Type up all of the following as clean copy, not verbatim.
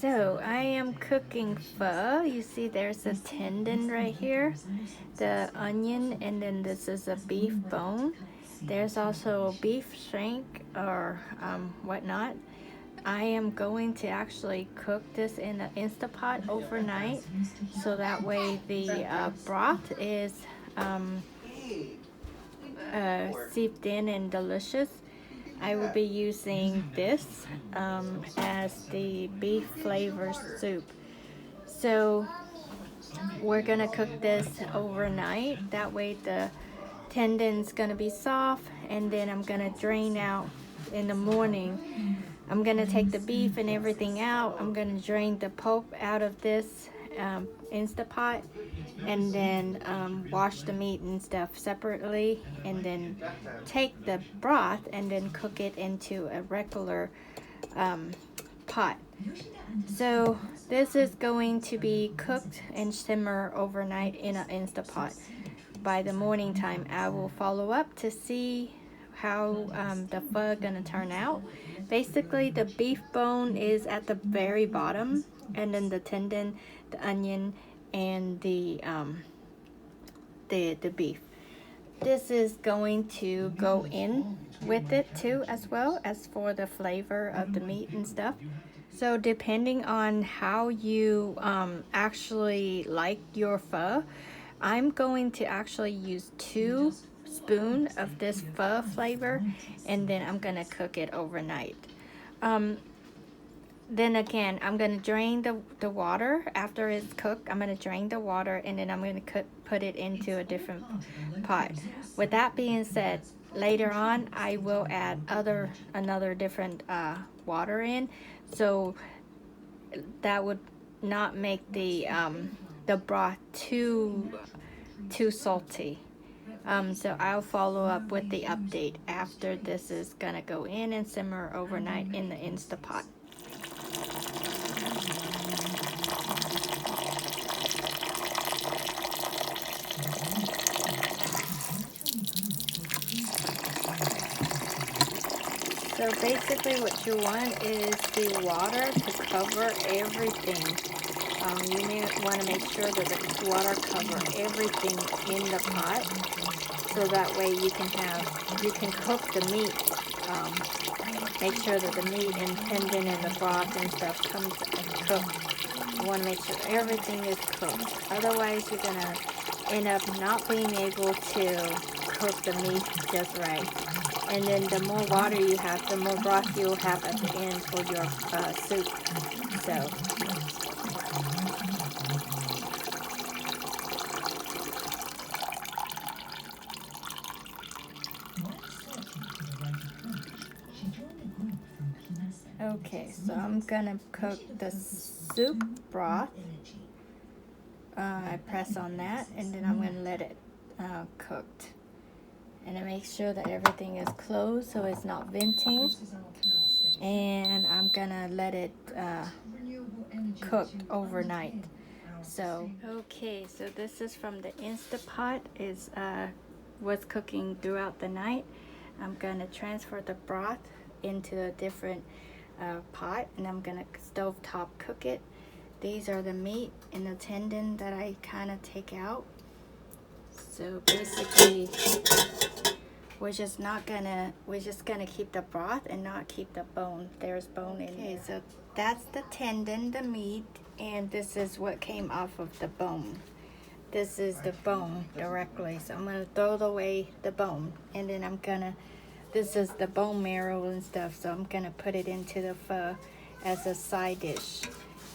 So I am cooking pho. You see there's a tendon right here, the onion, and then this is a beef bone. There's also beef shank or whatnot. I am going to actually cook this in an Instapot overnight, so that way the broth is seeped in and delicious. I will be using this as the beef flavor soup. So we're gonna cook this overnight. That way the tendon's gonna be soft, and then I'm gonna drain out in the morning. I'm gonna take the beef and everything out. I'm gonna drain the pulp out of this Instapot, and then wash the meat and stuff separately, and then take the broth and then cook it into a regular pot. So this is going to be cooked and simmer overnight in an Instapot. By the morning time, I will follow up to see how the pho gonna turn out. Basically, the beef bone is at the very bottom, and then the tendon, the onion, and the beef. This is going to go in with it too, as well as for the flavor of the meat and stuff. So depending on how you actually like your pho, I'm going to actually use 2 spoons of this pho flavor, and then I'm gonna cook it overnight. Then again, I'm gonna drain the water after it's cooked. I'm gonna drain the water, and then I'm gonna put it into a different pot. With that being said, later on I will add another different water in, so that would not make the broth too salty. So I'll follow up with the update after this is gonna go in and simmer overnight in the Instapot. So basically what you want is the water to cover everything. You may want to make sure that the water covers everything in the pot, so that way you can cook the meat. Make sure that the meat and tendon and the broth and stuff comes cooked. You want to make sure everything is cooked. Otherwise, you're going to end up not being able to cook the meat just right. And then the more water you have, the more broth you'll have at the end for your soup. So okay, so I'm gonna cook the soup broth. I press on that, and then I'm gonna let it cooked. And I make sure that everything is closed so it's not venting. And I'm gonna let it cook overnight. So okay, so this is from the Instapot. Is was cooking throughout the night. I'm gonna transfer the broth into a different pot, and I'm gonna stovetop cook it. These are the meat and the tendon that I kind of take out. So basically, we're just gonna keep the broth and not keep the bone. There's bone in here. So that's the tendon, the meat, and this is what came off of the bone. This is the bone directly. So I'm gonna throw away the bone, and then this is the bone marrow and stuff. So I'm gonna put it into the pho as a side dish,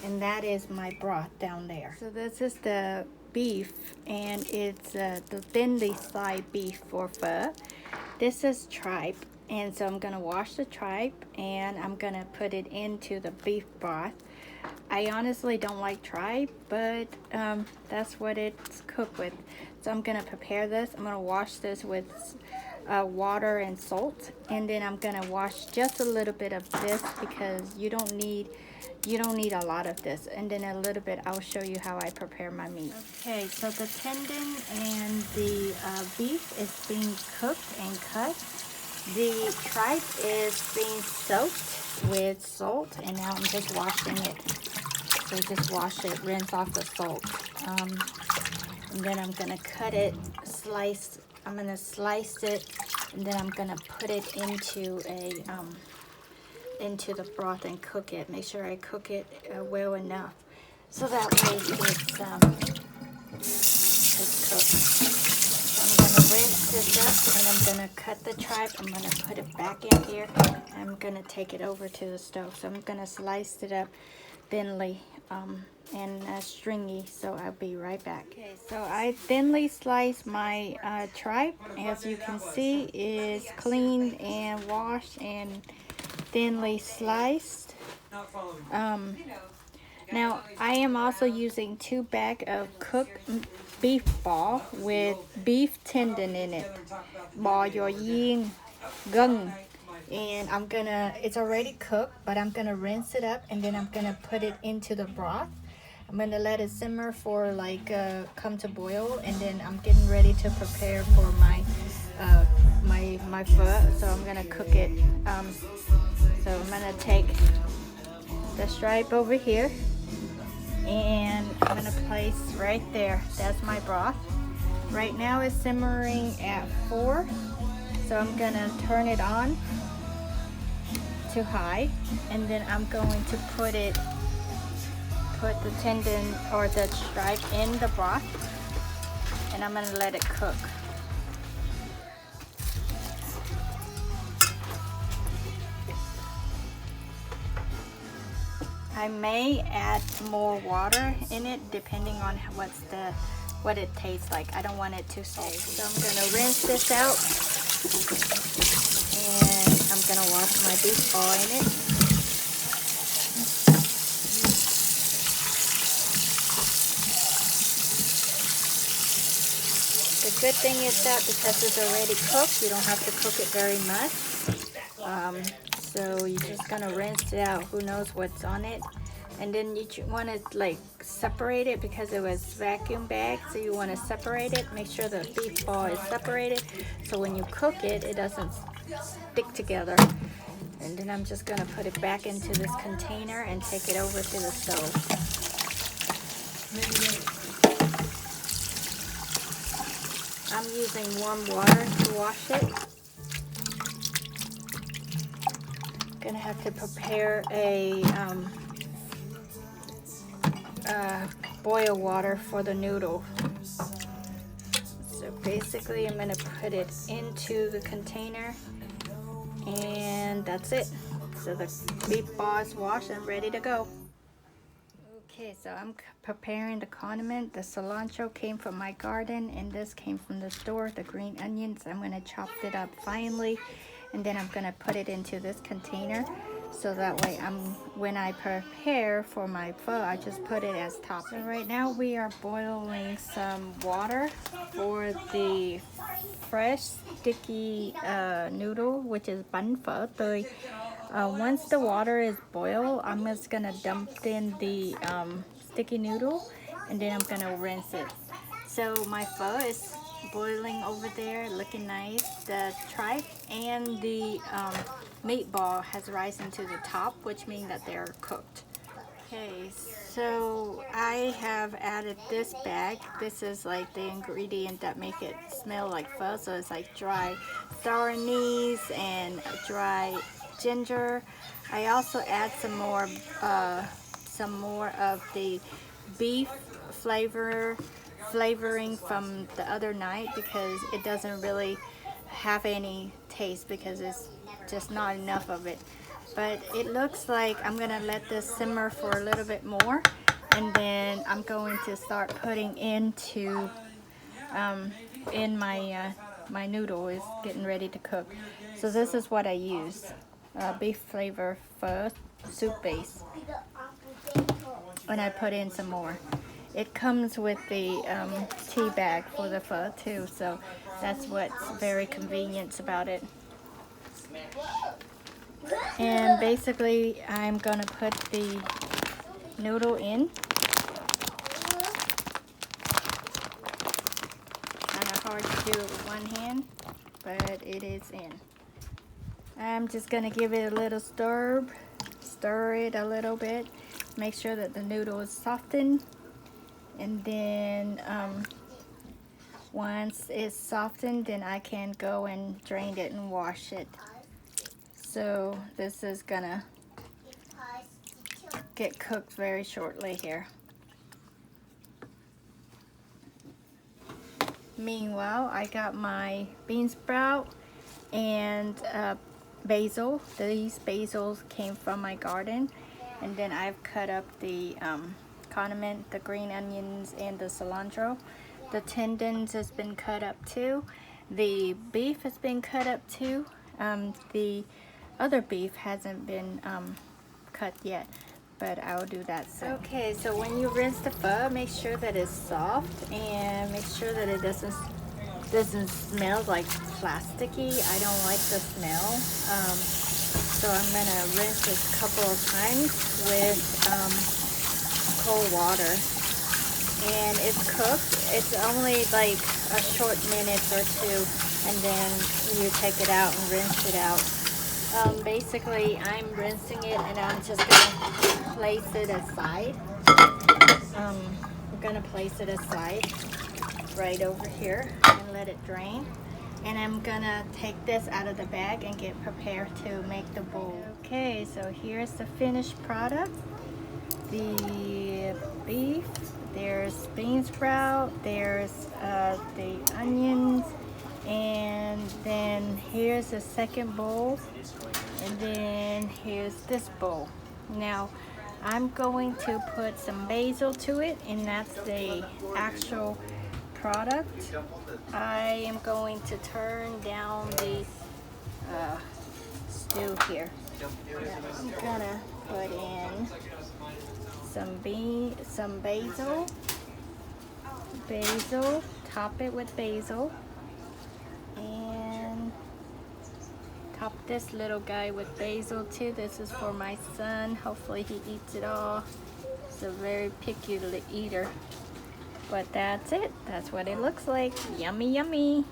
and that is my broth down there. So this is the beef, and it's the thinly sliced beef for pho. This is tripe, and so I'm gonna wash the tripe, and I'm gonna put it into the beef broth. I honestly don't like tripe, but that's what it's cooked with. So I'm gonna prepare this. I'm gonna wash this with water and salt, and then I'm gonna wash just a little bit of this because you don't need a lot of this, and then a little bit I'll show you how I prepare my meat. Okay, so the tendon and the beef is being cooked and cut. The tripe is being soaked with salt, and now I'm just washing it So just wash it, rinse off the salt. And then I'm gonna cut it, I'm gonna slice it, and then I'm gonna put it into into the broth and cook it. Make sure I cook it well enough, so that way it's cooked. I'm gonna rinse this up, and I'm gonna cut the tripe. I'm gonna put it back in here. I'm gonna take it over to the stove. So I'm gonna slice it up thinly and stringy. So I'll be right back. Okay, so I thinly sliced my tripe. As you can see, is cleaned and washed and thinly sliced. Now I am also using 2 bags of cooked beef ball with beef tendon in it. Bò giò chiên gân. And it's already cooked, but I'm gonna rinse it up, and then I'm gonna put it into the broth. I'm gonna let it simmer for like come to boil, and then I'm getting ready to prepare for my my pho. So I'm gonna cook it. So I'm gonna take the stripe over here, and I'm gonna place right there. That's my broth. Right now it's simmering at 4, so I'm gonna turn it on to high, and then I'm going to put the tendon or the stripe in the broth, and I'm gonna let it cook. I may add more water in it depending on what it tastes like. I don't want it too salty. So I'm gonna rinse this out, and I'm gonna wash my beef ball in it. The good thing is that because it's already cooked, you don't have to cook it very much. So you're just gonna rinse it out. Who knows what's on it? And then you want to like separate it because it was vacuum bagged. So you want to separate it. Make sure the beef ball is separated, so when you cook it, it doesn't stick together. And then I'm just gonna put it back into this container and take it over to the stove. I'm using warm water to wash it. Gonna have to prepare a boil water for the noodle. So basically I'm gonna put it into the container, and that's it. So the beef ball is washed and ready to go. Okay, so I'm preparing the condiment. The cilantro came from my garden, and this came from the store. The green onions, I'm gonna chop it up finely, and then I'm gonna put it into this container, so that way when I prepare for my pho, I just put it as topping. So right now we are boiling some water for the fresh sticky noodle, which is bánh phở tươi. Once the water is boiled, I'm just gonna dump in the sticky noodle, and then I'm gonna rinse it. So my pho is boiling over there, looking nice. The tripe and the meatball has risen to the top, which means that they're cooked. Okay, so I have added this bag. This is like the ingredient that make it smell like pho. So it's like dry sour anise and dry ginger. I also add some more of the beef flavoring from the other night, because it doesn't really have any taste because it's just not enough of it. But it looks like I'm gonna let this simmer for a little bit more, and then I'm going to start putting into in my my noodle is getting ready to cook. So this is what I use: beef flavor pho soup base, and I put in some more. It comes with the tea bag for the pho too, so that's what's very convenient about it. And basically I'm gonna put the noodle in. Kind of hard to do it with one hand, but it is in. I'm just gonna give it a little stir it a little bit, make sure that the noodle is softened, and then once it's softened, then I can go and drain it and wash it. So this is gonna get cooked very shortly here. Meanwhile, I got my bean sprout and basil. These basils came from my garden, and then I've cut up the condiment, the green onions and the cilantro. The tendons has been cut up too. The beef has been cut up too. The other beef hasn't been cut yet, but I'll do that soon. Okay, so when you rinse the pho, make sure that it's soft and make sure that it doesn't smell like plasticky. I don't like the smell. So I'm gonna rinse it a couple of times with cold water. And it's cooked. It's only like a short minute or two, and then you take it out and rinse it out. Basically, I'm rinsing it, and I'm just gonna place it aside. We're gonna place it aside right over here and let it drain. And I'm gonna take this out of the bag and get prepared to make the bowl. Okay, so here's the finished product. The beef, there's bean sprout, there's the onions, and then here's the second bowl, and then here's this bowl. Now I'm going to put some basil to it, and that's the actual product. I am going to turn down the stew here. I'm gonna put in some basil, top it with basil, and top this little guy with basil too. This is for my son. Hopefully he eats it all. He's a very picky eater. But that's it. That's what it looks like. Yummy, yummy.